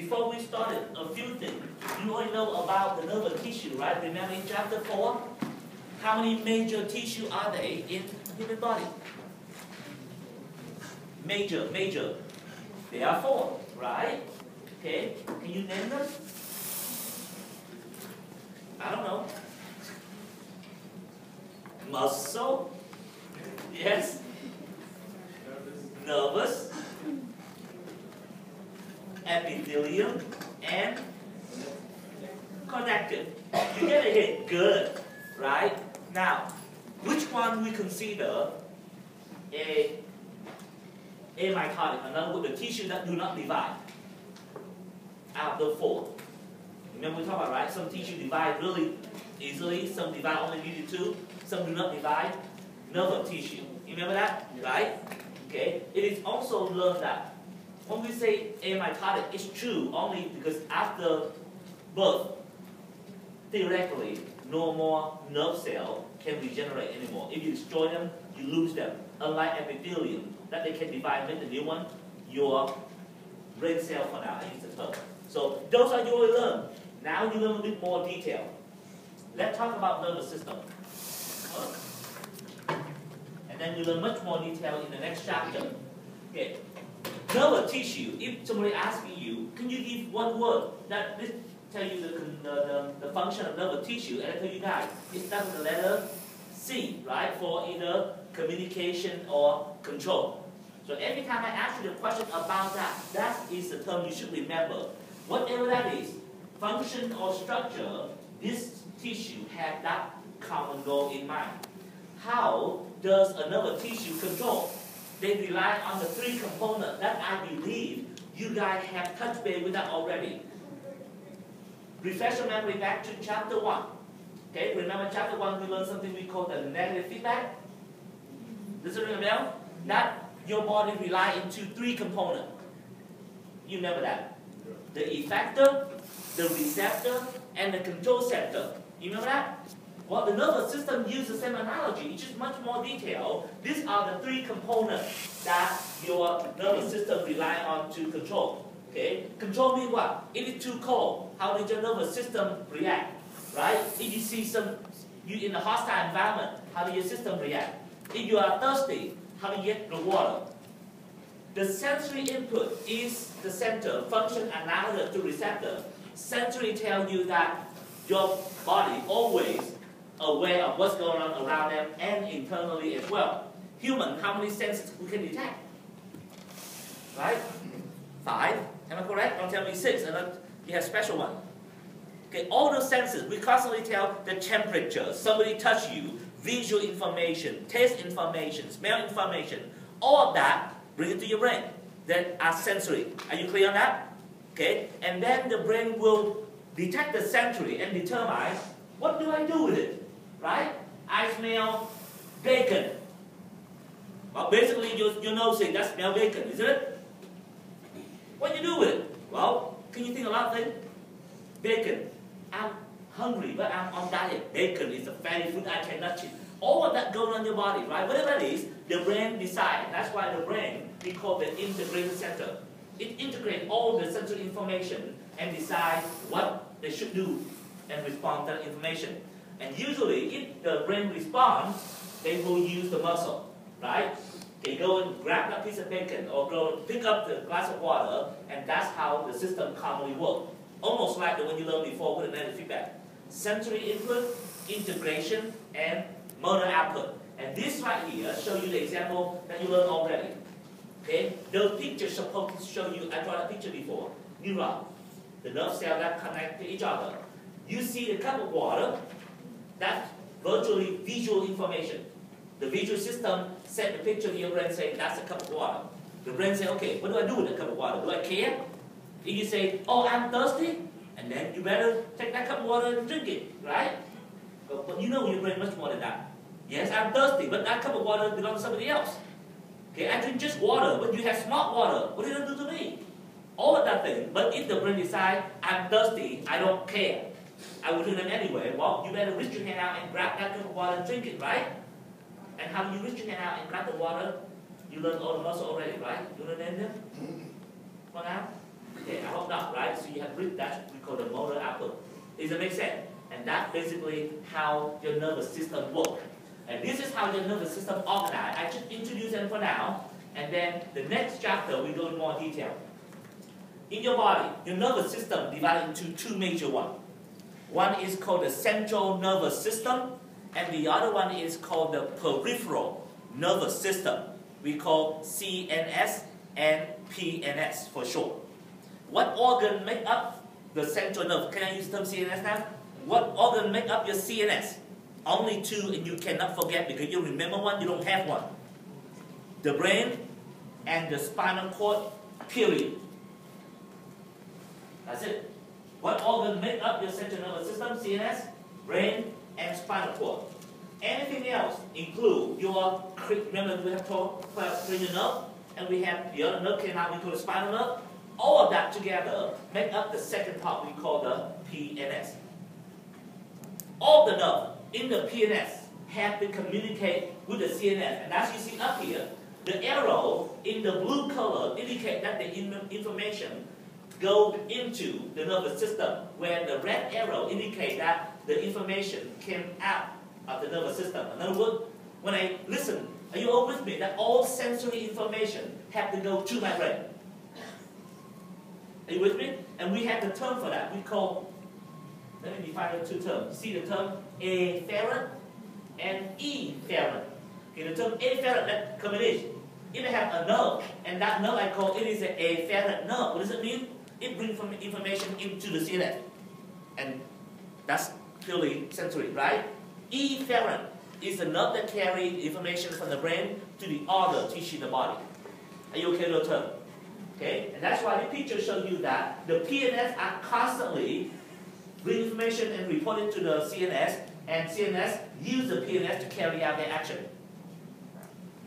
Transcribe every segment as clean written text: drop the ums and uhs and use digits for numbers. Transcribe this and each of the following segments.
before we started, a few things. You already know about the nervous tissue, right? Remember in chapter 4? How many major tissue are there in human body? Major. There are 4, right? Okay, can you name them? I don't know. Muscle? Yes. Nervous, epithelium, and connective. You get it? Good. Right? Now, which one we consider a amitotic? In other words, the tissue that do not divide out of the 4. Remember we talked about, right? Some tissue divide really easily, some divide only due to 2, some do not divide. Nervous tissue. You remember that? Right? Okay. It is also learned that when we say amitotic, it's true only because after birth, theoretically, no more nerve cell can regenerate anymore. If you destroy them, you lose them. Unlike epithelium, that they can divide, make the new one, your brain cell for now, I use the term. So those are you already learned. Now you learn a bit more detail. Let's talk about nervous system. And then you learn much more detail in the next chapter. Okay. Nervous tissue, if somebody asks you, can you give one word that this tell you the function of nervous tissue, and I tell you guys, it starts with the letter C, right, for either communication or control. So every time I ask you the question about that, that is the term you should remember. Whatever that is, function or structure, this tissue has that common goal in mind. How does a nervous tissue control? They rely on the 3 components that I believe you guys have touched base with that already. Refresh your memory back to chapter 1. Okay, remember chapter 1 we learned something we call the negative feedback? Does it ring a bell? That your body relies into 3 components. You remember that? The effector, the receptor, and the control sector. You remember that? Well, the nervous system uses the same analogy, it's just much more detailed. These are the 3 components that your nervous system relies on to control. Okay? Control means what? If it's too cold, how does your nervous system react? Right? If you see you in a hostile environment, how does your system react? If you are thirsty, how do you get the water? The sensory input is the center, function analogous to receptor. Sensory tells you that your body always aware of what's going on around them and internally as well. Human, how many senses we can detect? Right? 5. Am I correct? Don't tell me 6. And then you have special one. Okay, all those senses, we constantly tell the temperature, somebody touch you, visual information, taste information, smell information, all of that, bring it to your brain. That are sensory. Are you clear on that? Okay, and then the brain will detect the sensory and determine, what do I do with it? Right? I smell bacon. Well, basically, your nose says, that smells bacon, isn't it? What do you do with it? Well, can you think of a lot of things? Bacon. I'm hungry, but I'm on diet. Bacon is a fatty food I cannot chew. All of that goes on your body, right? Whatever it is, the brain decides. That's why the brain, we call the integrated center. It integrates all the sensory information and decides what they should do and respond to that information. And usually, if the brain responds, they will use the muscle, right? They go and grab that piece of bacon or go pick up the glass of water, and that's how the system commonly works. Almost like the one you learned before with the negative feedback. Sensory input, integration, and motor output. And this right here shows you the example that you learned already. Okay? Those pictures supposed to show you, I draw a picture before, neuron, the nerve cell that connect to each other. You see the cup of water, that's virtually visual information. The visual system sent the picture to your brain saying, that's a cup of water. The brain says, okay, what do I do with the cup of water? Do I care? If you say, oh, I'm thirsty, and then you better take that cup of water and drink it, right? But you know your brain much more than that. Yes, I'm thirsty, but that cup of water belongs to somebody else. Okay, I drink just water, but you have smart water. What are you going to do to me? All of that thing. But if the brain decides, I'm thirsty, I don't care, I will drink them anyway, well, you better reach your hand out and grab that cup of water and drink it, right? And how do you reach your hand out and grab the water? You learned all the muscle already, right? You want to name them? For now? Okay, I hope not, right? So you have read that, we call the motor output. Does it make sense? And that's basically how your nervous system works. And this is how your nervous system organized. I just introduce them for now, and then the next chapter we go in more detail. In your body, your nervous system divided into two major ones. One is called the central nervous system, and the other one is called the peripheral nervous system. We call CNS and PNS for short. What organ make up the central nerve? Can I use the term CNS now? What organ make up your CNS? Only two, and you cannot forget because you remember one, you don't have one. The brain and the spinal cord, period. That's it. What organ make up your central nervous system? CNS, brain, and spinal cord. Anything else include your, remember we have talked about cranial nerve, and we have the other nerve came out, we call the spinal nerve. All of that together make up the second part we call the PNS. All the nerve in the PNS have to communicate with the CNS. And as you see up here, the arrow in the blue color indicate that the information go into the nervous system, where the red arrow indicate that the information came out of the nervous system. In other words, when I listen, are you all with me? That all sensory information have to go to my brain. Are you with me? And we have the term for that. We call, let me define the two terms. See the term afferent and efferent. Okay, the term afferent, that combination. If I have a nerve, and that nerve I call it is an afferent nerve. What does it mean? It brings information into the CNS. And that's purely sensory, right? Efferent is the nerve that carries information from the brain to the other tissue in the body. Are you okay with the term? Okay? And that's why the picture shows you that the PNS are constantly bring information and report it to the CNS, and CNS use the PNS to carry out their action.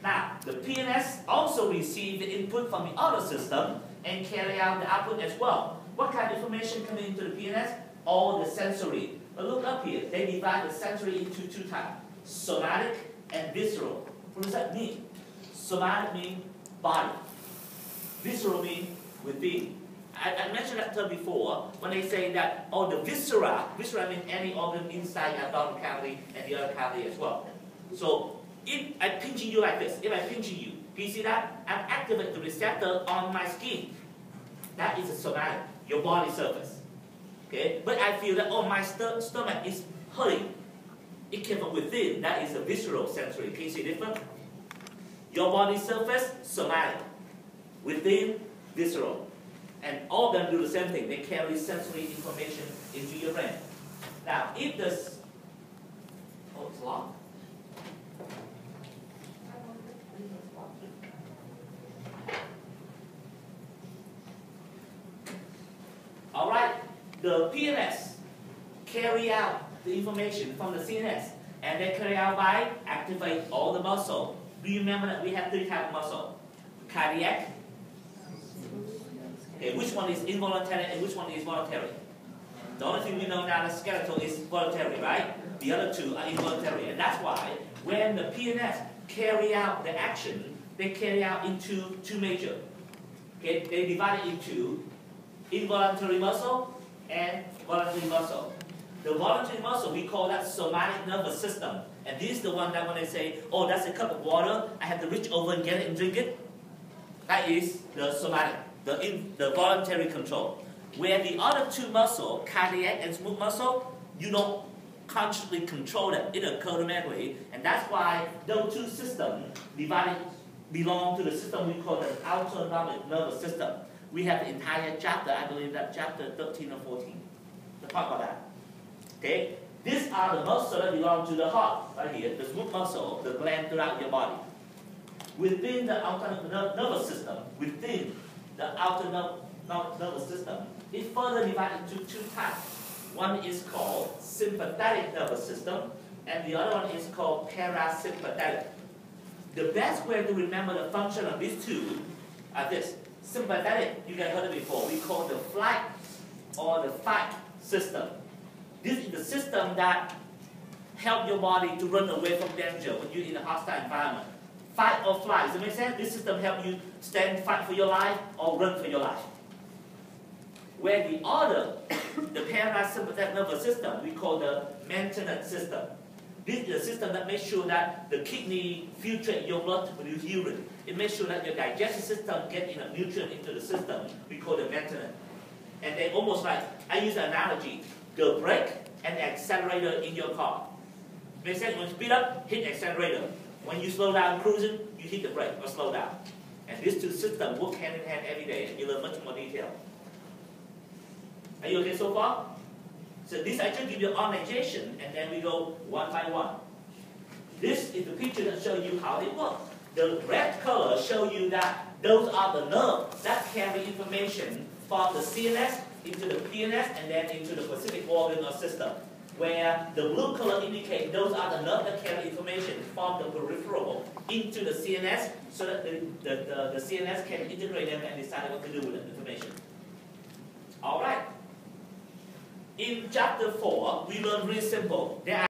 Now, the PNS also receive the input from the other system and carry out the output as well. What kind of information coming into the PNS? All the sensory. But look up here, they divide the sensory into two types, somatic and visceral. What does that mean? Somatic means body. Visceral means within. I mentioned that term before when they say that, oh, the viscera means any organ inside your abdominal cavity and the other cavity as well. So if I'm pinching you like this, if I'm pinching you, do you see that? I'm activating the receptor on my skin. That is a somatic, your body surface. Okay? But I feel that, oh, my stomach is hurting. It came from within. That is a visceral sensory. Can you see the difference? Your body surface, somatic. Within, visceral. And all of them do the same thing. They carry sensory information into your brain. Now, if this... Oh, it's locked. All right. The PNS carry out the information from the CNS, and they carry out by activate all the muscle. Do you remember that we have three types of muscle? Cardiac. Okay, which one is involuntary and which one is voluntary? The only thing we know now is skeletal is voluntary, right? The other two are involuntary. And that's why when the PNS carry out the action, they carry out into two major. Okay, they divide it into involuntary muscle and voluntary muscle. The voluntary muscle, we call that somatic nervous system. And this is the one that when they say, oh, that's a cup of water, I have to reach over and get it and drink it. That is the somatic, the voluntary control. Where the other two muscles, cardiac and smooth muscle, you don't consciously control them. It occurs automatically. And that's why those two systems divided belong to the system we call the autonomic nervous system. We have the entire chapter, I believe that chapter 13 or 14, to talk about that. Okay? These are the muscles that belong to the heart, right here, the smooth muscle, the gland throughout your body. Within the autonomic nervous system, within the autonomic nervous system, it further divided into two types. One is called sympathetic nervous system, and the other one is called parasympathetic. The best way to remember the function of these two are this. Sympathetic, you guys heard it before, we call the flight or the fight system. This is the system that helps your body to run away from danger when you're in a hostile environment. Fight or flight, does it make sense? This system helps you stand, fight for your life, or run for your life. where the other, the parasympathetic nervous system, we call the maintenance system. This is a system that makes sure that the kidney filtrate your blood to produce urine. It makes sure that your digestive system gets enough nutrient into the system. We call it maintenance. And then almost like, I use an analogy, the brake and the accelerator in your car. Makes sense? When you speed up, hit the accelerator. When you slow down cruising, you hit the brake or slow down. And these two systems work hand in hand every day, and you learn much more detail. Are you okay so far? So this I just give you an organization, and then we go one by one. This is the picture that shows you how it works. The red color shows you that those are the nerves that carry information from the CNS into the PNS and then into the specific organ or system. Where the blue color indicates those are the nerves that carry information from the peripheral into the CNS so that the CNS can integrate them and decide what to do with the information. Alright. In chapter 4, we learn really simple. There are